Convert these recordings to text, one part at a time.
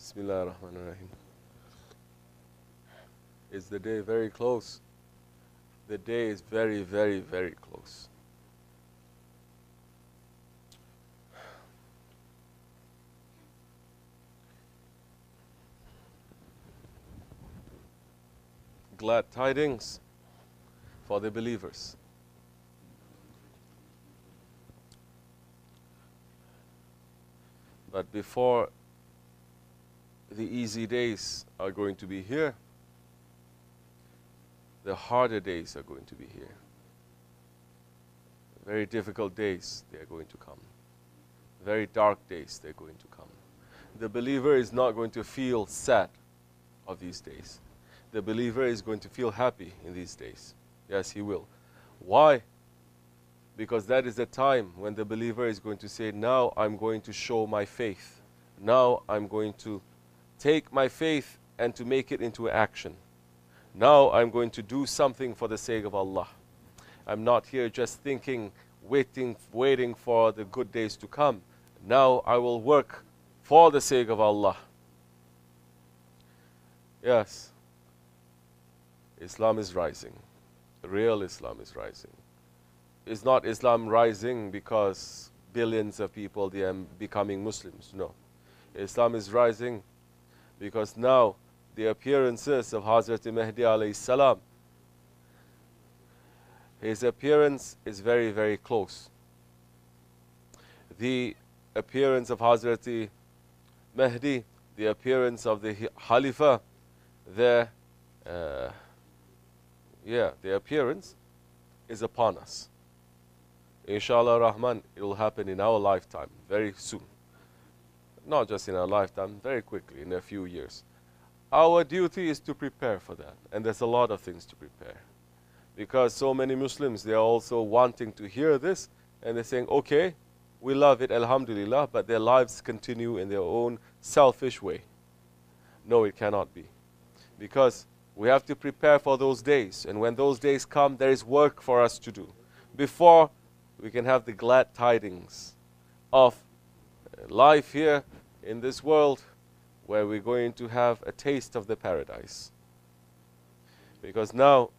Bismillah ar-Rahman ar-Rahim. Is the day very close? The day is very, very, very close. Glad tidings for the believers. But before the easy days are going to be here, the harder days are going to be here. Very difficult days, they are going to come. Very dark days, they're going to come. The believer is not going to feel sad of these days. The believer is going to feel happy in these days. Yes, he will. Why? Because that is the time when the believer is going to say, now I'm going to show my faith. Now I'm going to take my faith and to make it into action. Now I'm going to do something for the sake of Allah. I'm not here just thinking, waiting for the good days to come. Now I will work for the sake of Allah. Yes, Islam is rising. Real Islam is rising. Is not Islam rising because billions of people, they are becoming Muslims. No. Islam is rising because now the appearances of Hazrat Mahdi alayhi salam, his appearance is very, very close. The appearance of Hazrat Mahdi, the appearance of the Khalifa, the appearance is upon us. Inshallah Rahman, it will happen in our lifetime, very soon. Not just in our lifetime, very quickly, in a few years. Our duty is to prepare for that. And there's a lot of things to prepare. Because so many Muslims, they are also wanting to hear this. And they're saying, okay, we love it, alhamdulillah, but their lives continue in their own selfish way. No, it cannot be. Because we have to prepare for those days. And when those days come, there is work for us to do. Before we can have the glad tidings of life here in this world, where we're going to have a taste of the paradise. Because now,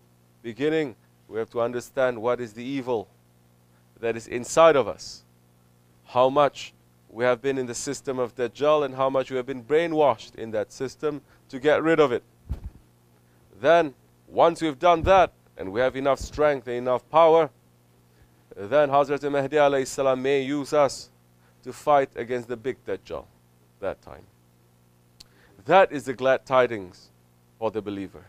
beginning, we have to understand what is the evil that is inside of us. How much we have been in the system of Dajjal and how much we have been brainwashed in that system to get rid of it. Then, once we've done that, and we have enough strength and enough power, then Hazrat Mahdi alayhi salam may use us to fight against the big Dajjal that time. That is the glad tidings for the believer.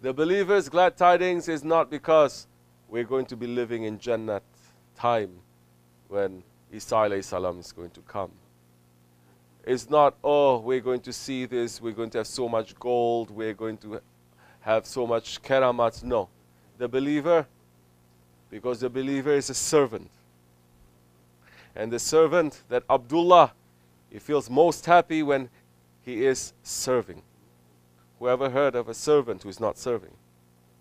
The believer's glad tidings is not because we're going to be living in Jannat time when Isa alayhi salam is going to come. It's not, oh, we're going to see this, we're going to have so much gold, we're going to have so much karamats. No. The believer, because the believer is a servant. And the servant, that Abdullah, he feels most happy when he is serving. Whoever heard of a servant who is not serving?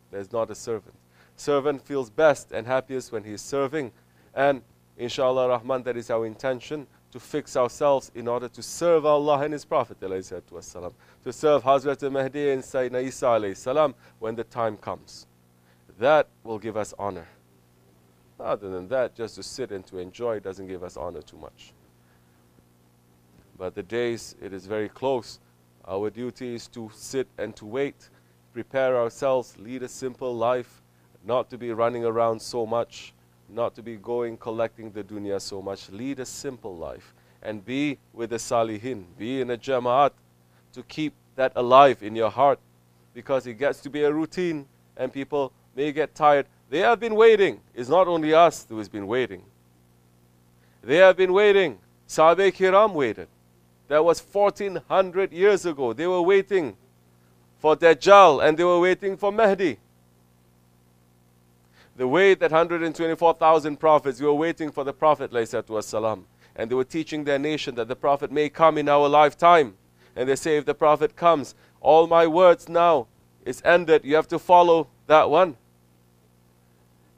There's not a servant. Servant feels best and happiest when he is serving. And inshallah Rahman, that is our intention, to fix ourselves in order to serve Allah and His Prophet ﷺ, to serve Hazrat Mahdi and Sayyidina Isa ﷺ when the time comes. That will give us honor. Other than that, just to sit and to enjoy doesn't give us honor too much. But the days, it is very close. Our duty is to sit and to wait, prepare ourselves, lead a simple life, not to be running around so much, not to be going collecting the dunya so much. Lead a simple life and be with the salihin, be in a jama'at, to keep that alive in your heart, because it gets to be a routine and people may get tired. They have been waiting. It's not only us who has been waiting. They have been waiting. Sahabe Kiram waited. That was 1400 years ago. They were waiting for Dajjal and they were waiting for Mahdi. The way that 124,000 prophets, they were waiting for the Prophet ﷺ, and they were teaching their nation that the Prophet may come in our lifetime. And they say, if the Prophet comes, all my words now is ended. You have to follow that one.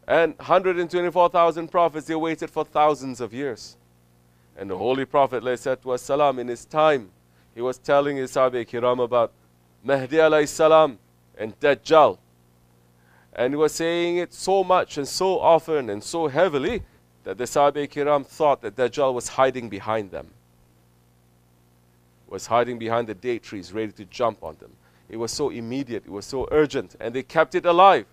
And 124,000 prophets, they waited for thousands of years. And the Holy Prophet ﷺ in his time, he was telling his Sahaba Kiram about Mahdi alayhi salam and Dajjal. And he was saying it so much and so often and so heavily that the Sahaba Kiram thought that Dajjal was hiding behind them. Was hiding behind the date trees, ready to jump on them. It was so immediate, it was so urgent, and they kept it alive.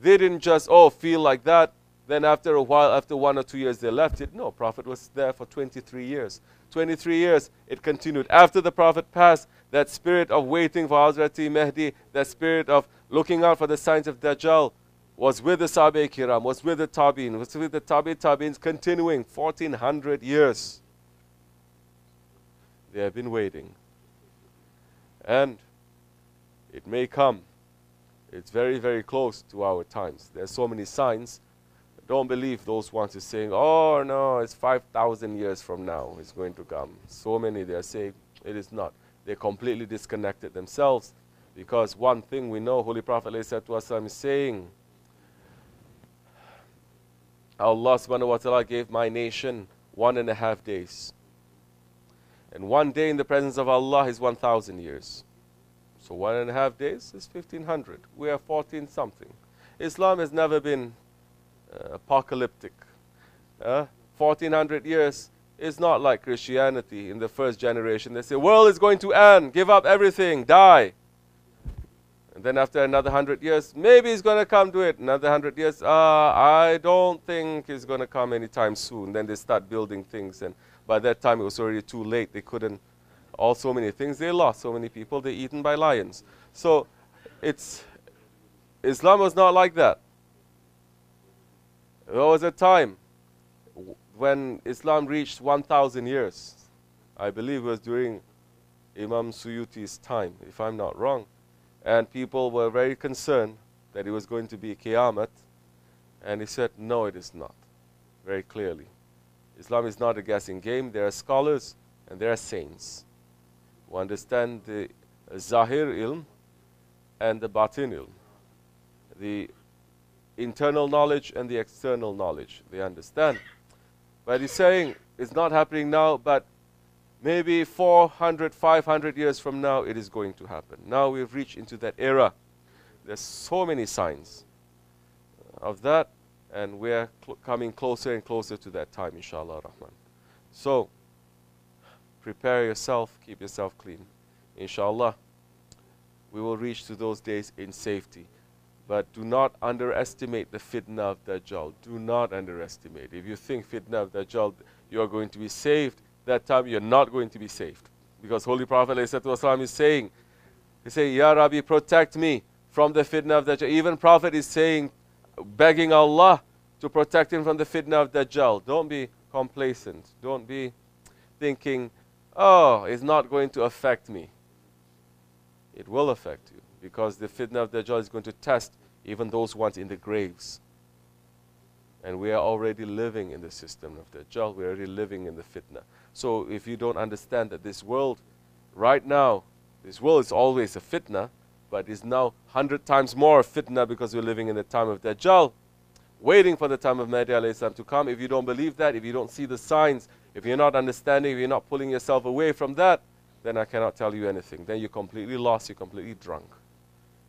They didn't just, feel like that. Then after a while, after 1 or 2 years, they left it. No, Prophet was there for 23 years. 23 years, it continued. After the Prophet passed, that spirit of waiting for Hazrati Mahdi, that spirit of looking out for the signs of Dajjal, was with the Sahaba Kiram, was with the Tabi'in, was with the Tabi'ins, continuing 1400 years. They have been waiting. And it may come. It's very, very close to our times. There are so many signs. Don't believe those ones who are saying, oh no, it's 5,000 years from now it's going to come. So many, they are saying it is not. They completely disconnected themselves, because one thing we know, Holy Prophet ﷺ is saying, Allah subhanahu wa ta'ala gave my nation 1.5 days. And 1 day in the presence of Allah is 1,000 years. So 1.5 days is 1,500. We are 14 something. Islam has never been apocalyptic. 1,400 years is not like Christianity in the first generation. They say, world is going to end, give up everything, die. And then after another 100 years, maybe it's going to come to it. Another 100 years, I don't think it's going to come anytime soon. Then they start building things, and by that time it was already too late. They couldn't, so many things they lost, so many people, they're eaten by lions. So Islam was not like that. There was a time when Islam reached 1,000 years. I believe it was during Imam Suyuti's time, if I'm not wrong. And people were very concerned that it was going to be Qiyamah. And he said, no, it is not, very clearly. Islam is not a guessing game. There are scholars and there are saints who understand the Zahir ilm and the Batin ilm, the internal knowledge and the external knowledge. They understand. But he's saying it's not happening now, but maybe 400, 500 years from now it is going to happen. Now we've reached into that era. There's so many signs of that, and we're coming closer and closer to that time, inshallah rahman. So prepare yourself, keep yourself clean. Inshallah, we will reach to those days in safety. But do not underestimate the fitna of Dajjal. Do not underestimate. If you think fitna of Dajjal, you are going to be saved, that time you're not going to be saved. Because Holy Prophet ﷺ is saying, he says, Ya Rabbi, protect me from the fitna of Dajjal. Even Prophet is saying, begging Allah to protect him from the fitna of Dajjal. Don't be complacent. Don't be thinking, oh, it's not going to affect me. It will affect you, because the fitna of Dajjal is going to test even those ones in the graves. And we are already living in the system of Dajjal. We are already living in the fitna. So if you don't understand that this world, right now, this world is always a fitna, but is now 100 times more fitna because we're living in the time of Dajjal, waiting for the time of Mahdi alayhi salam to come. If you don't believe that, if you don't see the signs, if you're not understanding, if you're not pulling yourself away from that, then I cannot tell you anything. Then you're completely lost, you're completely drunk.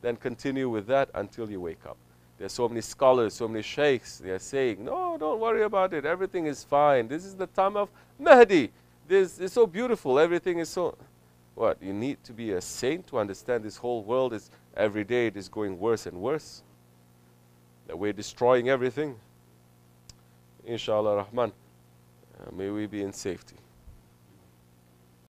Then continue with that until you wake up. There's so many scholars, so many sheikhs, they are saying, no, don't worry about it, everything is fine. This is the time of Mahdi. This is so beautiful, everything is so... What, you need to be a saint to understand this whole world is, every day it is going worse and worse? That we're destroying everything? Inshallah Rahman, may we be in safety.